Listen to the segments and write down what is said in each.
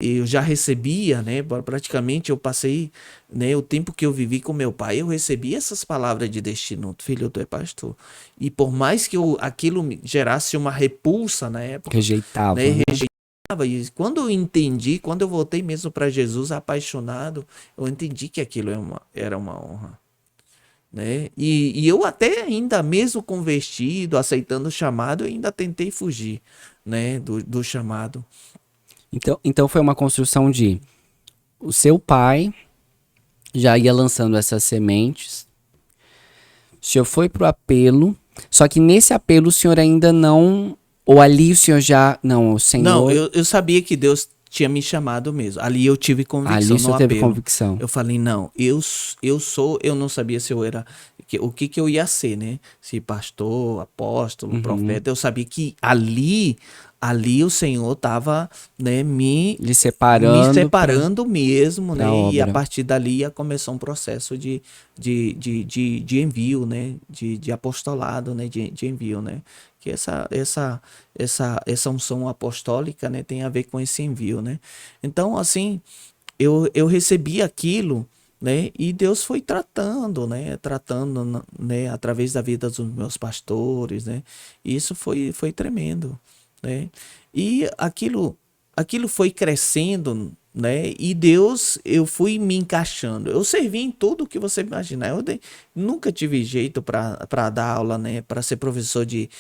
eu já recebia, né? Praticamente eu passei, né? O tempo que eu vivi com meu pai, eu recebi essas palavras de destino. Filho, tu é pastor. E por mais que aquilo me gerasse uma repulsa na época, Rejeitava, né? né? E quando eu entendi, quando eu voltei mesmo para Jesus apaixonado, eu entendi que aquilo era uma honra, né? E eu até ainda mesmo convertido, aceitando o chamado, eu ainda tentei fugir, né? Do chamado. Então foi uma construção de o seu pai já ia lançando essas sementes. O senhor foi pro apelo, só que nesse apelo o senhor ainda não. Ou ali o senhor já. Não, o Não, senhor. eu sabia que Deus tinha me chamado mesmo. Ali eu tive Ali o convicção no senhor teve apelo. convicção. Eu falei, não, eu sou, eu não sabia se eu era, o que que eu ia ser, né? Se pastor, apóstolo, Uhum. profeta. Eu sabia que ali o Senhor estava, né, Lhe me separando para separando mesmo, a né? E a obra. partir dali ia começar um processo de envio, né? De apostolado, né? De envio, né? Que essa unção apostólica, né? Tem a ver com esse envio, né? Então, assim, eu recebi aquilo, né? E Deus foi tratando, né? Tratando, né? Através da vida dos meus pastores, né? E isso foi tremendo, né? E aquilo foi crescendo, né? E Deus, eu fui me encaixando. Eu servi em tudo que você imaginar. Nunca tive jeito para dar aula, né? Para ser professor de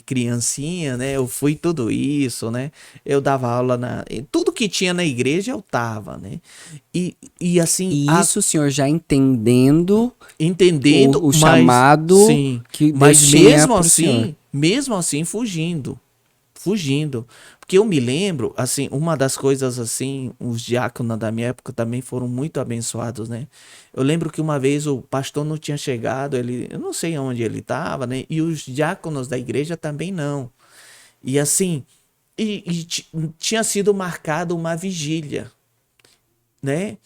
criancinha, né? Eu fui tudo isso, né? Eu dava aula em tudo que tinha na igreja eu tava, né? E assim, E isso o senhor já entendendo entendendo, o mas chamado sim, que Deus mas tinha pro senhor. mesmo assim fugindo. Porque eu me lembro, assim, uma das coisas assim, os diáconos da minha época também foram muito abençoados, né? Eu lembro que uma vez o pastor não tinha chegado, eu não sei onde ele estava, né? E os diáconos da igreja também não. E assim, tinha sido marcado uma vigília, né?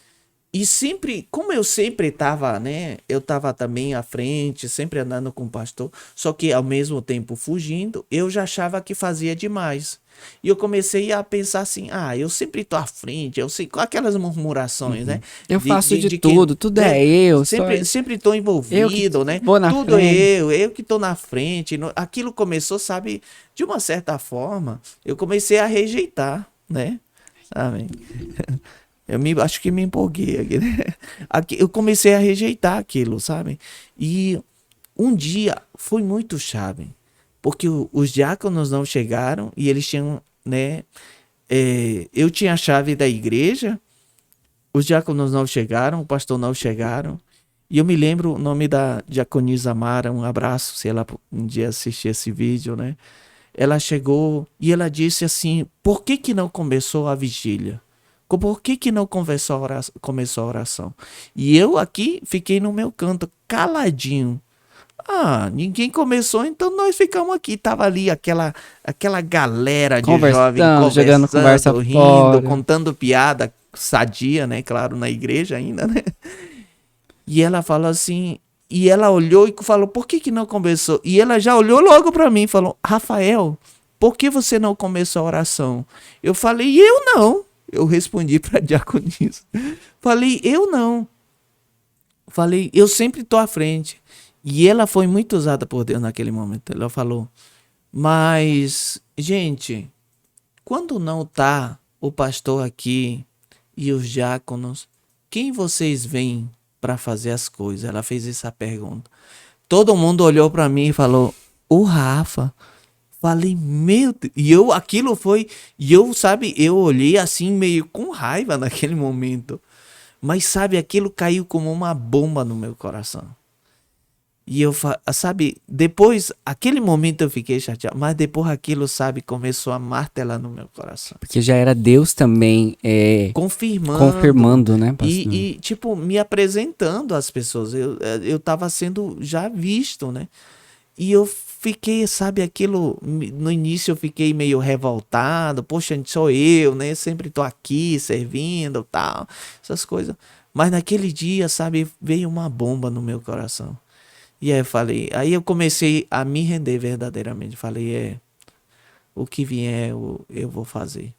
E sempre, como eu sempre estava, né? Eu estava também à frente, sempre andando com o pastor, só que ao mesmo tempo fugindo, eu já achava que fazia demais. E eu comecei a pensar assim: ah, eu sempre tô à frente, eu sei, com aquelas murmurações, né? Uhum. Eu faço de De que, tudo, tudo né? é eu, só Sempre tô eu que envolvido, né? vou na Tudo é frente. eu que tô na frente. Aquilo começou, sabe, de uma certa forma, eu comecei a rejeitar, né? Sabe? Acho que me empolguei aqui, né? Eu comecei a rejeitar aquilo, sabe? E um dia foi muito chave, porque os diáconos não chegaram e eles tinham, né? Eu tinha a chave da igreja, os diáconos não chegaram, o pastor não chegaram. E eu me lembro o nome da diaconisa Mara, um abraço, se ela um dia assistir esse vídeo, né? Ela chegou e ela disse assim: por que que não começou a vigília? Por que que não começou a oração? E eu aqui fiquei no meu canto, caladinho. Ah, ninguém começou, então nós ficamos aqui. Tava ali aquela galera de jovem Conversando, jogando conversa conversando, rindo, fora. contando piada sadia, né? Claro, na igreja ainda, né? E ela falou assim, e ela olhou e falou: por que que não começou? E ela já olhou logo para mim e falou: Rafael, por que você não começou a oração? Eu falei: eu não. Eu respondi para a diaconisa. Falei: eu não. Falei: eu sempre tô à frente. E ela foi muito usada por Deus naquele momento. Ela falou: mas, gente, quando não tá o pastor aqui e os diáconos, quem vocês veem para fazer as coisas? Ela fez essa pergunta. Todo mundo olhou para mim e falou: o Rafa. Falei: meu Deus. E eu, aquilo foi. E eu, sabe, eu olhei assim, meio com raiva naquele momento. Mas, sabe, aquilo caiu como uma bomba no meu coração. E eu, sabe, depois, aquele momento eu fiquei chateado, mas depois aquilo, sabe, começou a martelar no meu coração. Porque já era Deus também Confirmando confirmando, né, pastor? tipo, me apresentando às pessoas. Eu tava sendo já visto, né? E eu fiquei, sabe, aquilo. No início eu fiquei meio revoltado. Poxa, sou eu, né? Sempre tô aqui servindo, tal, essas coisas. Mas naquele dia, sabe, veio uma bomba no meu coração. E aí eu falei, aí eu comecei a me render verdadeiramente. Falei: o que vier eu vou fazer.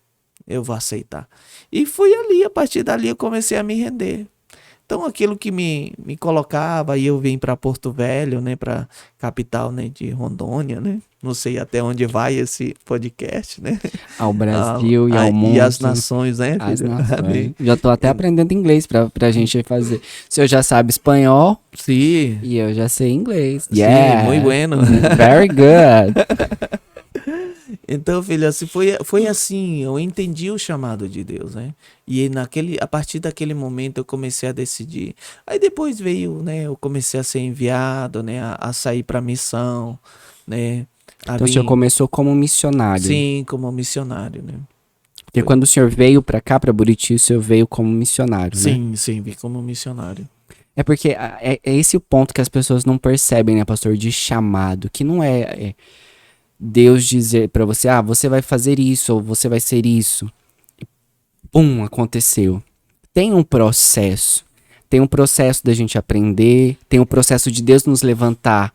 eu vou aceitar. E fui ali, a partir dali eu comecei a me render. Então aquilo que me colocava, e eu vim para Porto Velho, né, para capital, né, de Rondônia, né? Não sei até onde vai esse podcast, né? Ao Brasil e ao E mundo. as nações, né, As filho? nações. Já tô até aprendendo inglês pra gente fazer. O senhor já sabe espanhol Sim, e eu já sei inglês. sim, Yeah. muito bueno. Very good. Então, filho, assim, foi assim, eu entendi o chamado de Deus, né? E a partir daquele momento eu comecei a decidir. Aí depois veio, né, eu comecei a ser enviado, né, a sair para missão, né? Então o senhor começou como missionário. Sim, como missionário, né? Porque quando o senhor veio pra cá, pra Buriti, o senhor veio como missionário, né? Sim, sim, vim como missionário. É porque é esse o ponto que as pessoas não percebem, né, pastor, de chamado, que não é Deus dizer pra você, você vai fazer isso, ou você vai ser isso. E, pum, aconteceu. Tem um processo. Tem um processo da gente aprender, tem um processo de Deus nos levantar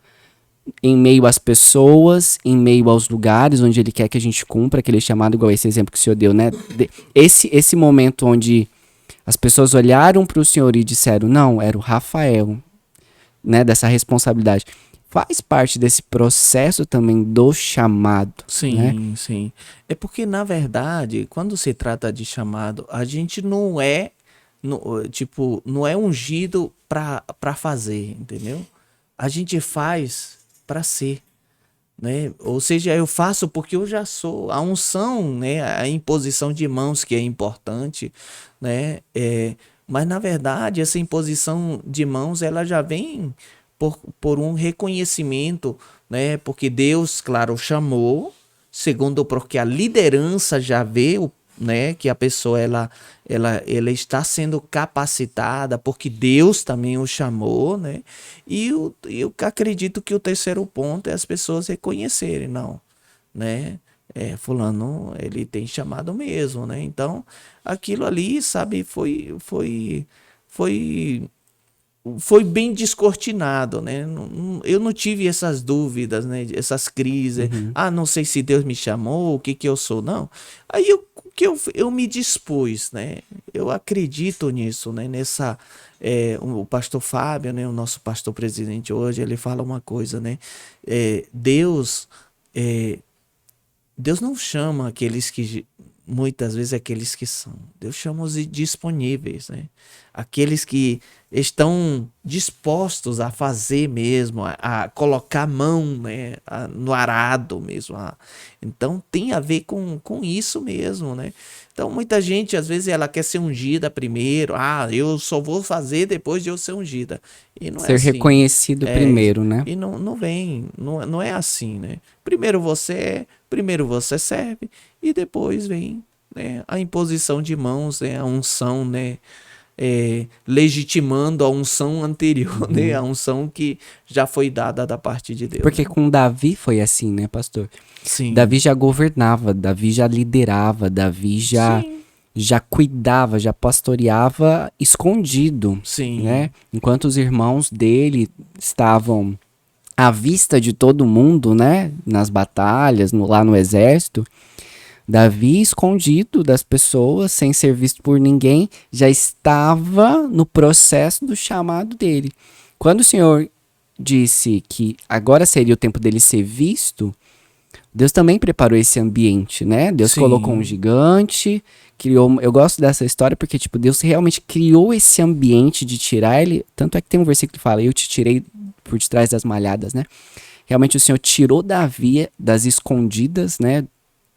em meio às pessoas, em meio aos lugares onde Ele quer que a gente cumpra aquele chamado, igual esse exemplo que o senhor deu, né? Esse momento onde as pessoas olharam para o senhor e disseram, não, era o Rafael, né? Dessa responsabilidade. Faz parte desse processo também do chamado, Sim, né? sim. É porque, na verdade, quando se trata de chamado, a gente não é, não é ungido para fazer, entendeu? A gente faz para ser, né? Ou seja, eu faço porque eu já sou. A unção, né? A imposição de mãos que é importante, né? Mas na verdade essa imposição de mãos ela já vem por um reconhecimento, né? Porque Deus, claro, chamou, segundo porque a liderança já vê né, que a pessoa ela está sendo capacitada porque Deus também o chamou, né? E eu acredito que o terceiro ponto é as pessoas reconhecerem, não, né? Fulano, ele tem chamado mesmo, né? Então, aquilo ali, sabe, foi foi bem descortinado, né? Eu não tive essas dúvidas, né? Essas crises. Não sei se Deus me chamou, o que que eu sou, não. Aí eu me dispus, né? Eu acredito nisso, né? O pastor Fábio, né? O nosso pastor presidente hoje, ele fala uma coisa, né? Deus não chama aqueles que muitas vezes aqueles que são. Deus chama os disponíveis, né? Aqueles que estão dispostos a fazer mesmo, a colocar a mão, né? No arado mesmo. Então tem a ver com isso mesmo, né? Então muita gente às vezes ela quer ser ungida primeiro. Eu só vou fazer depois de eu ser ungida. E não Ser é assim. reconhecido primeiro, né? E não vem, não é assim, né? Primeiro você serve e depois vem, né, a imposição de mãos, né, a unção, né, legitimando a unção anterior, né, a unção que já foi dada da parte de Deus. Porque com Davi foi assim, né, pastor? Sim. Davi já governava, Davi já liderava, Davi já cuidava, já pastoreava escondido, Sim. né? Enquanto os irmãos dele estavam à vista de todo mundo, né? Nas batalhas, lá no exército, Davi, escondido das pessoas, sem ser visto por ninguém, já estava no processo do chamado dele. Quando o Senhor disse que agora seria o tempo dele ser visto, Deus também preparou esse ambiente, né? Deus colocou um gigante, criou... Eu gosto dessa história porque, tipo, Deus realmente criou esse ambiente de tirar ele. Tanto é que tem um versículo que fala, eu te tirei por detrás das malhadas, né? Realmente o Senhor tirou Davi das escondidas, né?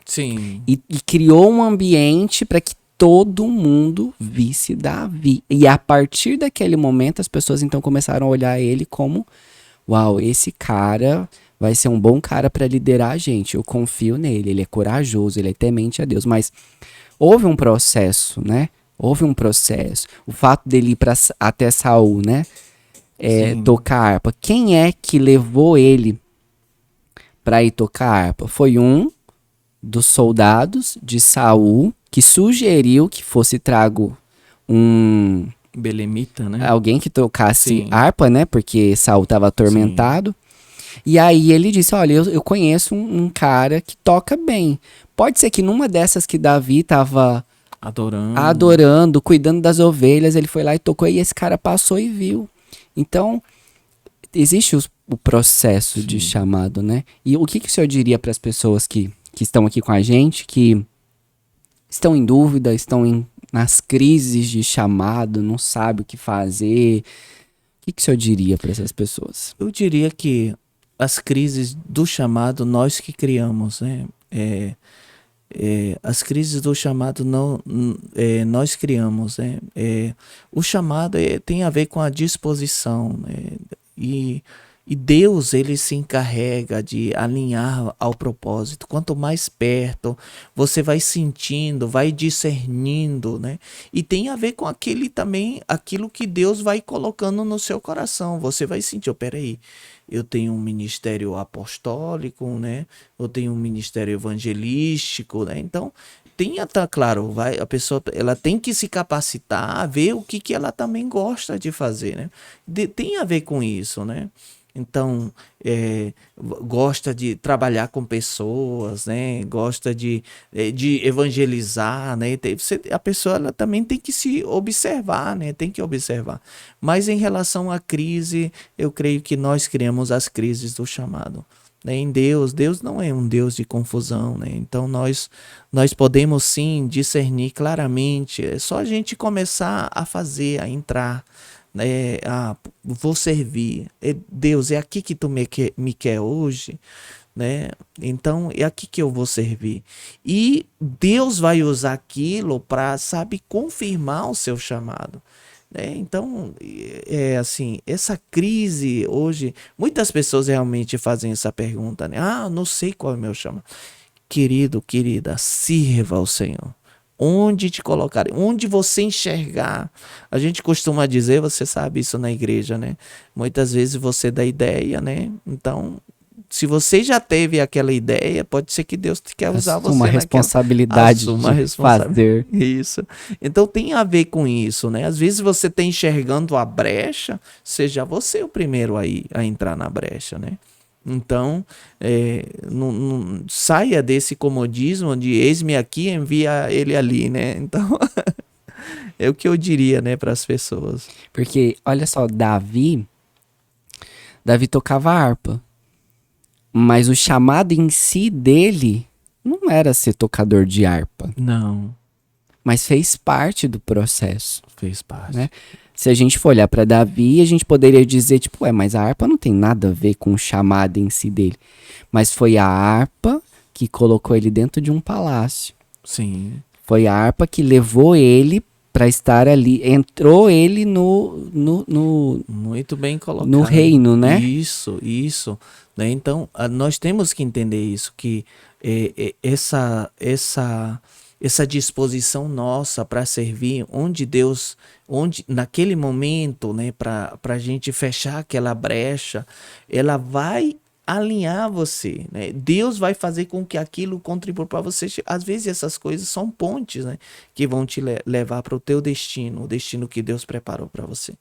Sim. E criou um ambiente para que todo mundo visse Davi. E a partir daquele momento, as pessoas então começaram a olhar ele como, uau, esse cara vai ser um bom cara para liderar a gente. Eu confio nele, ele é corajoso, ele é temente a Deus. Mas houve um processo, né? Houve um processo. O fato dele ir até Saul, né? Tocar harpa. Quem é que levou ele para ir tocar harpa? Foi um dos soldados de Saul que sugeriu que fosse trago um belemita, né? Alguém que tocasse harpa, né? Porque Saul estava atormentado. E aí ele disse, olha, eu conheço um cara que toca bem. Pode ser que numa dessas que Davi tava adorando, cuidando das ovelhas, ele foi lá e tocou, e esse cara passou e viu. Então, existe o processo de chamado, né? E o que o senhor diria para as pessoas que estão aqui com a gente, que estão em dúvida, nas crises de chamado, não sabe o que fazer? O que o senhor diria para essas pessoas? Eu diria que as crises do chamado nós que criamos, né? As crises do chamado nós criamos, né? O chamado tem a ver com a disposição, né? E Deus, ele se encarrega de alinhar ao propósito. Quanto mais perto, você vai sentindo, vai discernindo, né? E tem a ver com aquilo que Deus vai colocando no seu coração. Você vai sentir, peraí, eu tenho um ministério apostólico, né? Eu tenho um ministério evangelístico, né? Então, claro, a pessoa ela tem que se capacitar a ver o que ela também gosta de fazer, né? Tem a ver com isso, né? Então, gosta de trabalhar com pessoas, né? Gosta de evangelizar, né? A pessoa ela também tem que se observar, né? Tem que observar. Mas em relação à crise, eu creio que nós criamos as crises do chamado. Em Deus não é um Deus de confusão, né? Então nós podemos sim discernir claramente. É só a gente começar a fazer, a entrar. Vou servir. Deus, é aqui que tu me quer hoje, né? Então é aqui que eu vou servir. E Deus vai usar aquilo para, sabe, confirmar o seu chamado. Então, assim, essa crise hoje, muitas pessoas realmente fazem essa pergunta, né? Não sei qual é o meu chamado. Querido, querida, sirva ao Senhor. Onde te colocar, onde você enxergar. A gente costuma dizer, você sabe isso na igreja, né? Muitas vezes você dá ideia, né? Então, se você já teve aquela ideia, pode ser que Deus quer usar você uma responsabilidade de fazer. Isso. Então tem a ver com isso, né? Às vezes você está enxergando a brecha, seja você o primeiro a entrar na brecha, né? Então, não saia desse comodismo de eis-me aqui, envia ele ali, né? Então, é o que eu diria, né, para as pessoas. Porque, olha só, Davi tocava harpa. Mas o chamado em si dele não era ser tocador de harpa. Não. Mas fez parte do processo. Fez parte. Né? Se a gente for olhar para Davi, a gente poderia dizer, tipo, mas a harpa não tem nada a ver com o chamado em si dele. Mas foi a harpa que colocou ele dentro de um palácio. Sim. Foi a harpa que levou ele para estar ali, entrou ele no muito bem colocado. No reino, né? Isso. Né? Então, nós temos que entender isso, que essa disposição nossa para servir, onde naquele momento, né, para a gente fechar aquela brecha, ela vai alinhar você, né? Deus vai fazer com que aquilo contribua para você. Às vezes essas coisas são pontes, né, que vão te levar para o teu destino, o destino que Deus preparou para você.